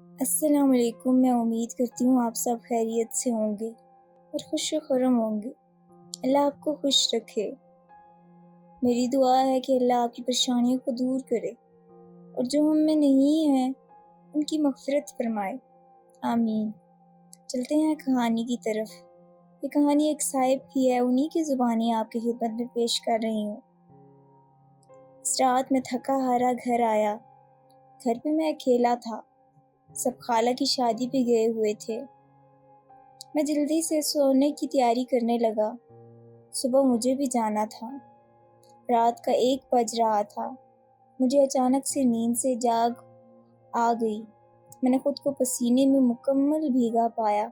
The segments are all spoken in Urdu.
السلام علیکم۔ میں امید کرتی ہوں آپ سب خیریت سے ہوں گے اور خوش و خرم ہوں گے۔ اللہ آپ کو خوش رکھے۔ میری دعا ہے کہ اللہ آپ کی پریشانیوں کو دور کرے اور جو ہم میں نہیں ہیں ان کی مغفرت فرمائے، آمین۔ چلتے ہیں کہانی کی طرف۔ یہ کہانی ایک صاحب کی ہے، انہی کی زبانیں آپ کی خدمت میں پیش کر رہی ہوں۔ اس رات میں تھکا ہارا گھر آیا۔ گھر پہ میں اکیلا تھا، سب خالہ کی شادی پہ گئے ہوئے تھے۔ میں جلدی سے سونے کی تیاری کرنے لگا، صبح مجھے بھی جانا تھا۔ رات کا 1 بج رہا تھا، مجھے اچانک سے نیند سے جاگ آ گئی۔ میں نے خود کو پسینے میں مکمل بھیگا پایا۔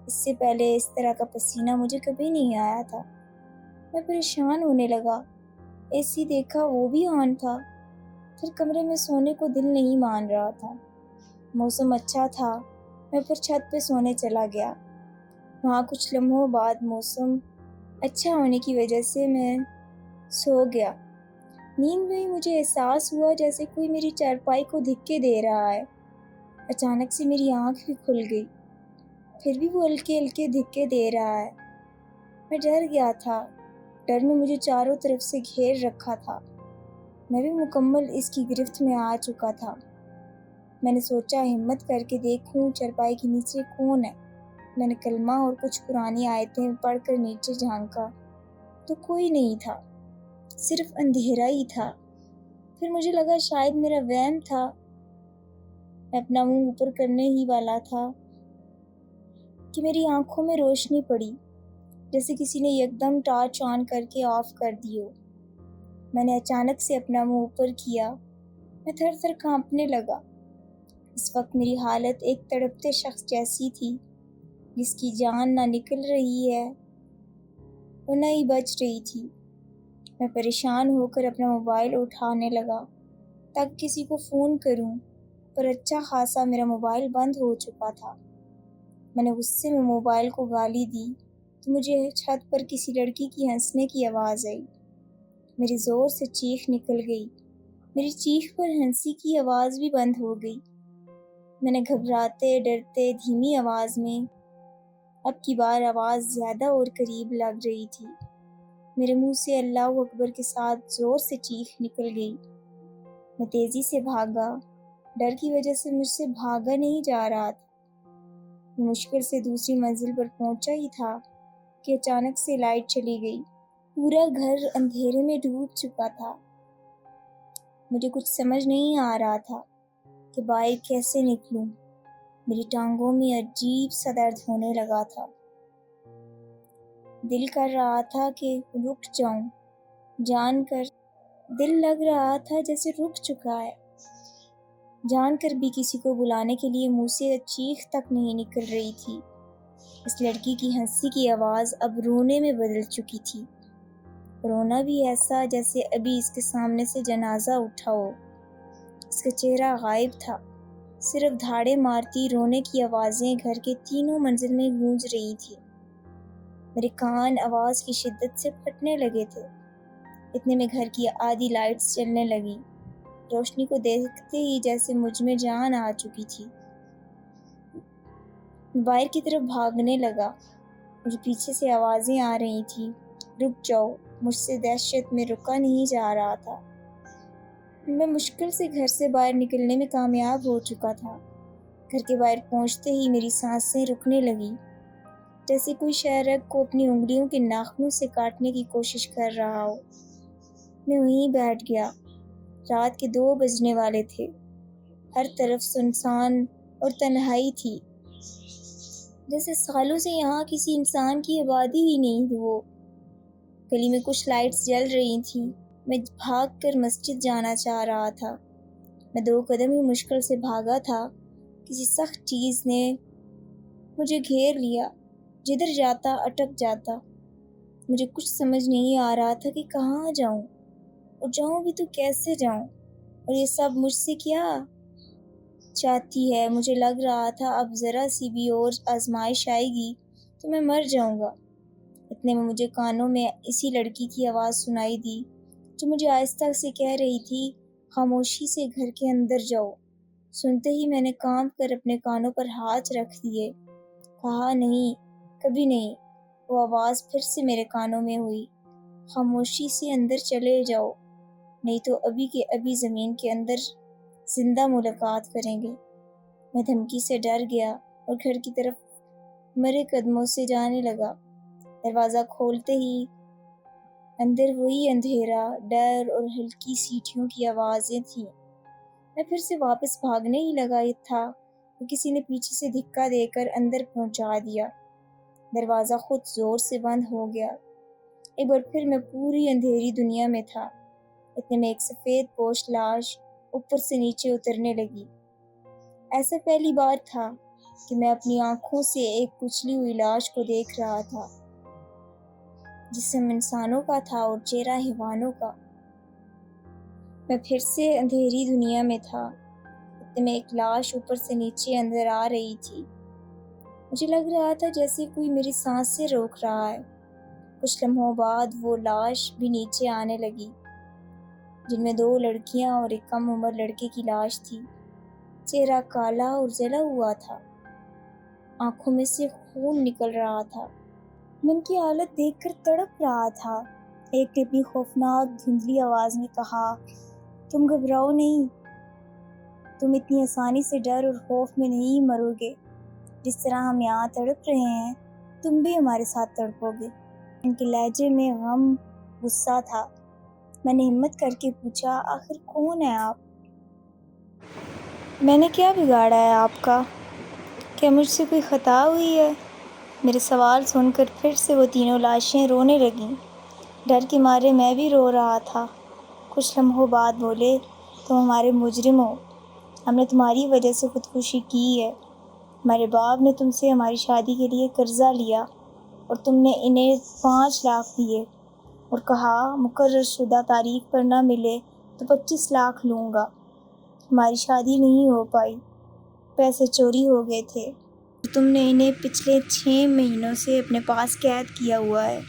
اس سے پہلے اس طرح کا پسینہ مجھے کبھی نہیں آیا تھا۔ میں پریشان ہونے لگا۔ اے سی دیکھا، وہ بھی آن تھا۔ پھر کمرے میں سونے کو دل نہیں مان رہا تھا۔ موسم اچھا تھا، میں پھر چھت پہ سونے چلا گیا۔ وہاں کچھ لمحوں بعد موسم اچھا ہونے کی وجہ سے میں سو گیا۔ نیند میں ہی مجھے احساس ہوا جیسے کوئی میری چارپائی کو دھکے دے رہا ہے۔ اچانک سے میری آنکھ بھی کھل گئی، پھر بھی وہ ہلکے ہلکے دھکے دے رہا ہے۔ میں ڈر گیا تھا، ڈر نے مجھے چاروں طرف سے گھیر رکھا تھا۔ میں بھی مکمل اس کی گرفت میں آ چکا تھا۔ میں نے سوچا ہمت کر کے دیکھوں چارپائی کے نیچے کون ہے۔ میں نے کلمہ اور کچھ قرآنی آیتیں پڑھ کر نیچے جھانکا تو کوئی نہیں تھا، صرف اندھیرا ہی تھا۔ پھر مجھے لگا شاید میرا وہم تھا۔ میں اپنا منہ اوپر کرنے ہی والا تھا کہ میری آنکھوں میں روشنی پڑی، جیسے کسی نے یکدم ٹارچ آن کر کے آف کر دی ہو۔ میں نے اچانک سے اپنا منہ اوپر کیا، میں تھر تھر کانپنے لگا۔ اس وقت میری حالت ایک تڑپتے شخص جیسی تھی، جس کی جان نہ نکل رہی ہے اور نہ ہی بچ رہی تھی۔ میں پریشان ہو کر اپنا موبائل اٹھانے لگا تاکہ کسی کو فون کروں، پر اچھا خاصا میرا موبائل بند ہو چکا تھا۔ میں نے غصے میں موبائل کو گالی دی تو مجھے چھت پر کسی لڑکی کی ہنسنے کی آواز آئی۔ میری زور سے چیخ نکل گئی، میری چیخ پر ہنسی کی آواز بھی بند ہو گئی۔ میں نے گھبراتے ڈرتے دھیمی آواز میں، اب کی بار آواز زیادہ اور قریب لگ رہی تھی، میرے منہ سے اللہ اکبر کے ساتھ زور سے چیخ نکل گئی۔ میں تیزی سے بھاگا، ڈر کی وجہ سے مجھ سے بھاگا نہیں جا رہا تھا۔ میں مشکل سے دوسری منزل پر پہنچا ہی تھا کہ اچانک سے لائٹ چلی گئی۔ پورا گھر اندھیرے میں ڈوب چکا تھا۔ مجھے کچھ سمجھ نہیں آ رہا تھا کہ باہر کیسے نکلوں۔ میری ٹانگوں میں عجیب سا درد ہونے لگا تھا۔ دل کر رہا تھا کہ رک جاؤں، جان کر دل لگ رہا تھا جیسے رک چکا ہے۔ جان کر بھی کسی کو بلانے کے لیے منہ سے چیخ تک نہیں نکل رہی تھی۔ اس لڑکی کی ہنسی کی آواز اب رونے میں بدل چکی تھی، رونا بھی ایسا جیسے ابھی اس کے سامنے سے جنازہ اٹھا ہو۔ اس کا چہرہ غائب تھا، صرف دھاڑے مارتی رونے کی آوازیں گھر کے تینوں منزل میں گونج رہی تھی۔ میرے کان آواز کی شدت سے پھٹنے لگے تھے۔ اتنے میں گھر کی آدھی لائٹس جلنے لگی۔ روشنی کو دیکھتے ہی جیسے مجھ میں جان آ چکی تھی۔ میں باہر کی طرف بھاگنے لگا، مجھے پیچھے سے آوازیں آ رہی تھیں، رک جاؤ۔ مجھ سے دہشت میں رکا نہیں جا رہا تھا۔ میں مشکل سے گھر سے باہر نکلنے میں کامیاب ہو چکا تھا۔ گھر کے باہر پہنچتے ہی میری سانسیں رکنے لگی، جیسے کوئی شہرک کو اپنی انگلیوں کے ناخنوں سے کاٹنے کی کوشش کر رہا ہو۔ میں وہیں بیٹھ گیا۔ رات کے 2 بجنے والے تھے۔ ہر طرف سنسان اور تنہائی تھی، جیسے سالوں سے یہاں کسی انسان کی آبادی ہی نہیں تھی۔ وہ گلی میں کچھ لائٹس جل رہی تھیں۔ میں بھاگ کر مسجد جانا چاہ رہا تھا۔ میں 2 قدم ہی مشکل سے بھاگا تھا، کسی سخت چیز نے مجھے گھیر لیا۔ جدھر جاتا اٹک جاتا۔ مجھے کچھ سمجھ نہیں آ رہا تھا کہ کہاں جاؤں، اور جاؤں بھی تو کیسے جاؤں، اور یہ سب مجھ سے کیا چاہتی ہے۔ مجھے لگ رہا تھا اب ذرا سی بھی اور آزمائش آئے گی تو میں مر جاؤں گا۔ اتنے میں مجھے کانوں میں اسی لڑکی کی آواز سنائی دی، جو مجھے آہستہ سے کہہ رہی تھی، خاموشی سے گھر کے اندر جاؤ۔ سنتے ہی میں نے کانپ کر اپنے کانوں پر ہاتھ رکھ دیے۔ کہا نہیں، کبھی نہیں۔ وہ آواز پھر سے میرے کانوں میں ہوئی، خاموشی سے اندر چلے جاؤ، نہیں تو ابھی کے ابھی زمین کے اندر زندہ ملاقات کریں گے۔ میں دھمکی سے ڈر گیا اور گھر کی طرف مرے قدموں سے جانے لگا۔ دروازہ کھولتے ہی اندر وہی اندھیرا، ڈر اور ہلکی سیٹیوں کی آوازیں تھیں۔ میں پھر سے واپس بھاگنے ہی لگا تھا کہ کسی نے پیچھے سے دھکا دے کر اندر پہنچا دیا۔ دروازہ خود زور سے بند ہو گیا۔ ایک بار پھر میں پوری اندھیری دنیا میں تھا۔ اتنے میں ایک سفید پوش لاش اوپر سے نیچے اترنے لگی۔ ایسا پہلی بار تھا کہ میں اپنی آنکھوں سے ایک کچلی ہوئی لاش کو دیکھ رہا تھا۔ جسم انسانوں کا تھا اور چہرہ حیوانوں کا۔ میں پھر سے اندھیری دنیا میں تھا۔ اتنے میں ایک لاش اوپر سے نیچے اندر آ رہی تھی۔ مجھے لگ رہا تھا جیسے کوئی میری سانسیں روک رہا ہے۔ کچھ لمحوں بعد وہ لاش بھی نیچے آنے لگی، جن میں 2 لڑکیاں اور ایک کم عمر لڑکے کی لاش تھی۔ چہرہ کالا اور جلا ہوا تھا، آنکھوں میں سے خون نکل رہا تھا۔ میں ان کی حالت دیکھ کر تڑپ رہا تھا۔ ایک نے اپنی خوفناک دھندلی آواز میں کہا، تم گھبراؤ نہیں، تم اتنی آسانی سے ڈر اور خوف میں نہیں مرو گے۔ جس طرح ہم یہاں تڑپ رہے ہیں، تم بھی ہمارے ساتھ تڑپو گے۔ ان کے لہجے میں غم، غصہ تھا۔ میں نے ہمت کر کے پوچھا، آخر کون ہے آپ؟ میں نے کیا بگاڑا ہے آپ کا؟ کیا مجھ سے کوئی خطا ہوئی ہے؟ میرے سوال سن کر پھر سے وہ تینوں لاشیں رونے لگیں۔ ڈر کے مارے میں بھی رو رہا تھا۔ کچھ لمحوں بعد بولے، تم ہمارے مجرم ہو، ہم نے تمہاری وجہ سے خودکشی کی ہے۔ ہمارے باپ نے تم سے ہماری شادی کے لیے قرضہ لیا اور تم نے انہیں 5 لاکھ دیے اور کہا مقرر شدہ تاریخ پر نہ ملے تو 25 لاکھ لوں گا۔ ہماری شادی نہیں ہو پائی، پیسے چوری ہو گئے تھے۔ تم نے انہیں پچھلے 6 مہینوں سے اپنے پاس قید کیا ہوا ہے۔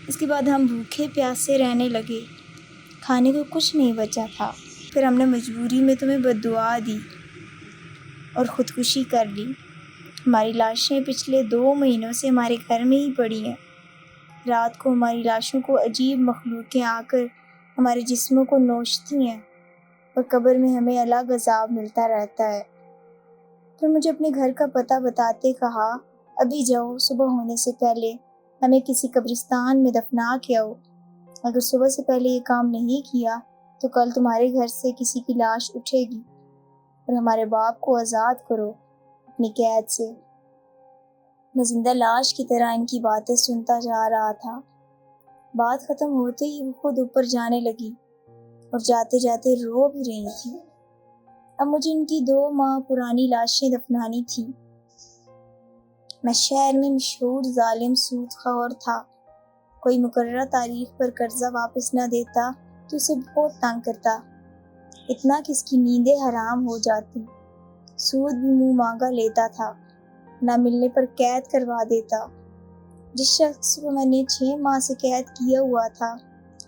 اس کے بعد ہم بھوکے پیاسے رہنے لگے، کھانے کو کچھ نہیں بچا تھا۔ پھر ہم نے مجبوری میں تمہیں بددعا دی اور خودکشی کر لی۔ ہماری لاشیں پچھلے 2 مہینوں سے ہمارے گھر میں ہی پڑی ہیں۔ رات کو ہماری لاشوں کو عجیب مخلوقیں آ کر ہمارے جسموں کو نوچتی ہیں اور قبر میں ہمیں الگ عذاب ملتا رہتا ہے۔ پھر مجھے اپنے گھر کا پتہ بتاتے کہا، ابھی جاؤ، صبح ہونے سے پہلے ہمیں کسی قبرستان میں دفنا کے آؤ۔ اگر صبح سے پہلے یہ کام نہیں کیا تو کل تمہارے گھر سے کسی کی لاش اٹھے گی اور ہمارے باپ کو آزاد کرو اپنی قید سے۔ میں زندہ لاش کی طرح ان کی باتیں سنتا جا رہا تھا۔ بات ختم ہوتے ہی وہ خود اوپر جانے لگی اور جاتے جاتے رو بھی رہی تھی۔ اب مجھے ان کی 2 ماہ پرانی لاشیں دفنانی تھیں۔ میں شہر میں مشہور ظالم سود خور تھا۔ کوئی مقررہ تاریخ پر قرضہ واپس نہ دیتا تو اسے بہت تنگ کرتا، اتنا کہ اس کی نیندیں حرام ہو جاتی۔ سود بھی منہ مانگا لیتا تھا، نہ ملنے پر قید کروا دیتا۔ جس شخص کو میں نے 6 ماہ سے قید کیا ہوا تھا،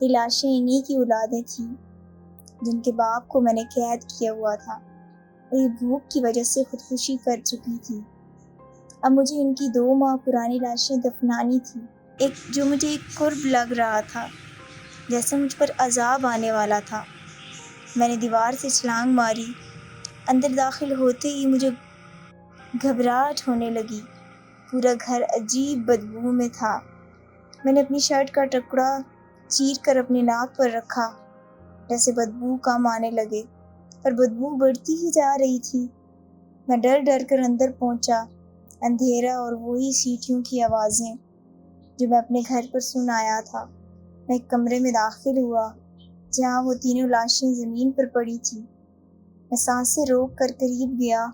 یہ لاشیں انہی کی اولادیں تھیں جن کے باپ کو میں نے قید کیا ہوا تھا اور یہ بھوک کی وجہ سے خودکشی کر چکی تھی۔ اب مجھے ان کی 2 ماہ پرانی لاشیں دفنانی تھی، جو مجھے ایک قرب لگ رہا تھا، جیسے مجھ پر عذاب آنے والا تھا۔ میں نے دیوار سے چھلانگ ماری۔ اندر داخل ہوتے ہی مجھے گھبراہٹ ہونے لگی۔ پورا گھر عجیب بدبو میں تھا۔ میں نے اپنی شرٹ کا ٹکڑا چیر کر اپنی ناک پر رکھا، جیسے بدبو کم آنے لگے، پر بدبو بڑھتی ہی جا رہی تھی۔ میں ڈر ڈر کر اندر پہنچا۔ اندھیرا اور وہی سیٹیوں کی آوازیں جو میں اپنے گھر پر سن آیا تھا۔ میں ایک کمرے میں داخل ہوا جہاں وہ تینوں لاشیں زمین پر پڑی تھیں۔ میں سانسیں روک کر قریب گیا۔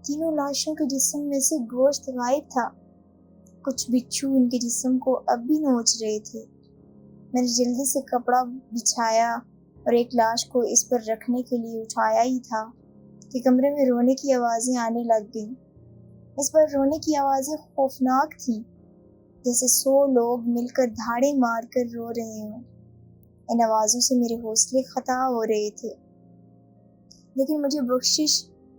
تینوں لاشوں کے جسم میں سے گوشت غائب تھا۔ کچھ بچھو ان کے جسم کو اب بھی نوچ رہے تھے۔ میں نے جلدی سے کپڑا بچھایا اور ایک لاش کو اس پر رکھنے کے لیے اٹھایا ہی تھا کہ کمرے میں رونے کی آوازیں آنے لگ گئیں۔ اس بار رونے کی آوازیں خوفناک تھیں، جیسے 100 لوگ مل کر دھاڑے مار کر رو رہے ہوں۔ ان آوازوں سے میرے حوصلے خطا ہو رہے تھے، لیکن مجھے بخشش